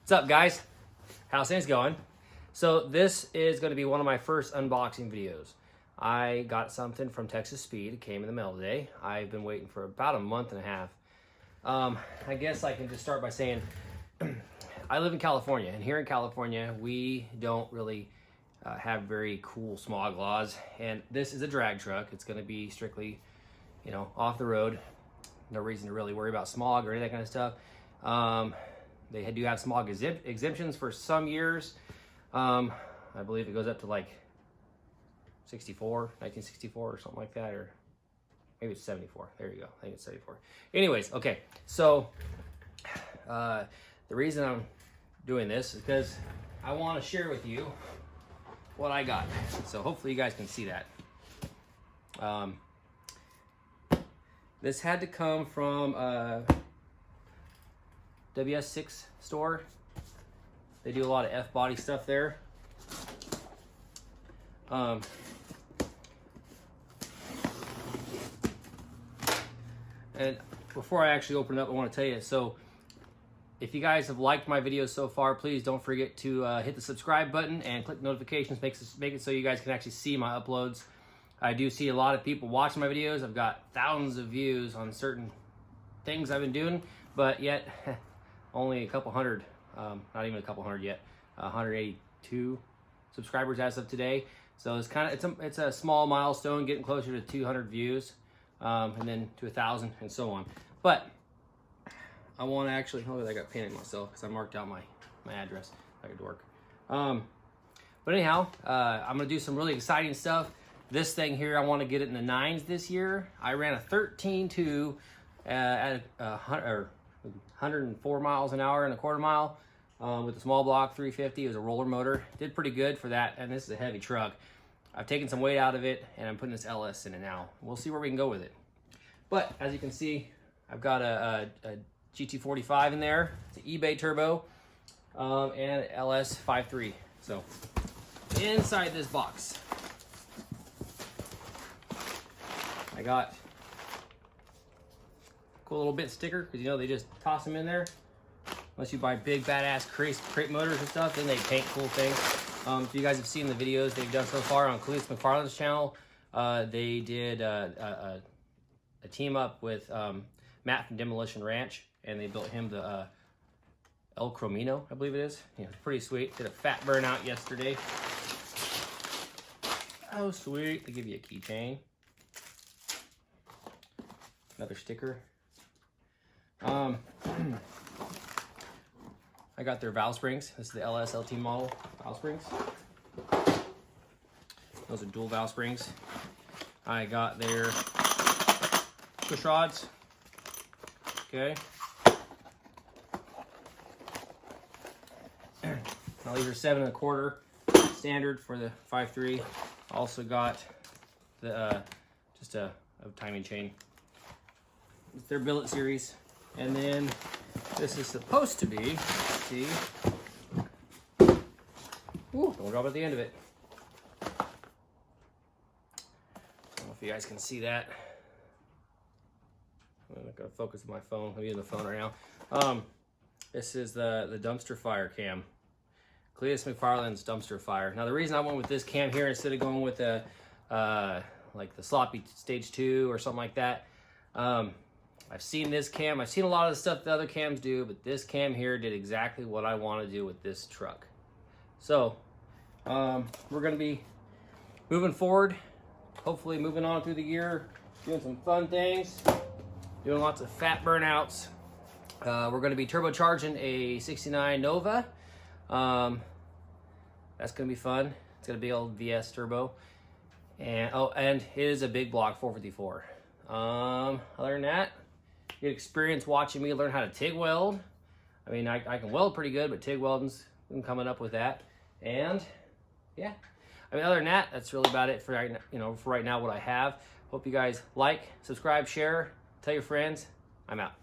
What's up, guys? How's things going? So this is going to be one of my first unboxing videos. I got something from Texas Speed. It came in the mail today. I've been waiting for about a month and a half. I guess I can just start by saying I live in California, and here in California we don't really have very cool smog laws. And this is a drag truck. It's going to be strictly, off the road. No reason to really worry about smog or any of that kind of stuff. They do have smog exemptions for some years. I believe it goes up to like 1964 or something like that, or maybe it's 74. There you go. I think it's 74. Anyways, okay. So the reason I'm doing this is because I want to share with you what I got. So hopefully you guys can see that. This had to come from WS6 store. They do a lot of F-body stuff there. And before I actually open it up, I want to tell you, so if you guys have liked my videos so far, please don't forget to hit the subscribe button and click notifications. Make it so you guys can actually see my uploads. I do see a lot of people watching my videos. I've got thousands of views on certain things I've been doing, but yet only a couple hundred, not even a couple hundred yet, 182 subscribers as of today. So it's a small milestone, getting closer to 200 views, and then to 1,000 and so on. But I want to actually, I got painted myself because I marked out my address like a dork. But anyhow, I'm gonna do some really exciting stuff. This thing here, I want to get it in the 9s this year. I ran a 13.2 at 104 miles an hour and a quarter mile with a small block 350. It was a roller motor. Did pretty good for that, and this is a heavy truck. I've taken some weight out of it, and I'm putting this LS in it now. We'll see where we can go with it. But as you can see, I've got a GT45 in there. It's an eBay turbo and an LS 5.3. So inside this box, I got a cool little bit sticker, because they just toss them in there. Unless you buy big badass crate motors and stuff, then they paint cool things. If you guys have seen the videos they've done so far on Cleatus Mcfarland's channel, they did a team up with Matt from Demolition Ranch, and they built him the El Cromino, I believe it is. Yeah, it's pretty sweet. Did a fat burnout yesterday. Oh, sweet. They give you a keychain. Another sticker. I got their valve springs. This is the LS LT model valve springs. Those are dual valve springs. I got their push rods. Okay. Now these are 7 1/4 standard for the 5.3. Also got the just a timing chain. It's their billet series. And then this is supposed to be, see, ooh, don't drop at the end of it. I don't know if you guys can see that. I'm not gonna focus on my phone. I'm using the phone right now. This is the dumpster fire cam. Cleatus Mcfarland's dumpster fire. Now the reason I went with this cam here instead of going with like the sloppy stage 2 or something like that, I've seen this cam. I've seen a lot of the stuff the other cams do, but this cam here did exactly what I want to do with this truck. So we're going to be moving forward, hopefully moving on through the year, doing some fun things, doing lots of fat burnouts. We're going to be turbocharging a 69 Nova. That's going to be fun. It's got a big old VS turbo. And it is a big block 454. Other than that, get experience watching me learn how to TIG weld. I mean, I can weld pretty good, but TIG welding's coming up with that. And yeah, I mean, other than that, that's really about it for right now what I have. Hope you guys like, subscribe, share, tell your friends. I'm out.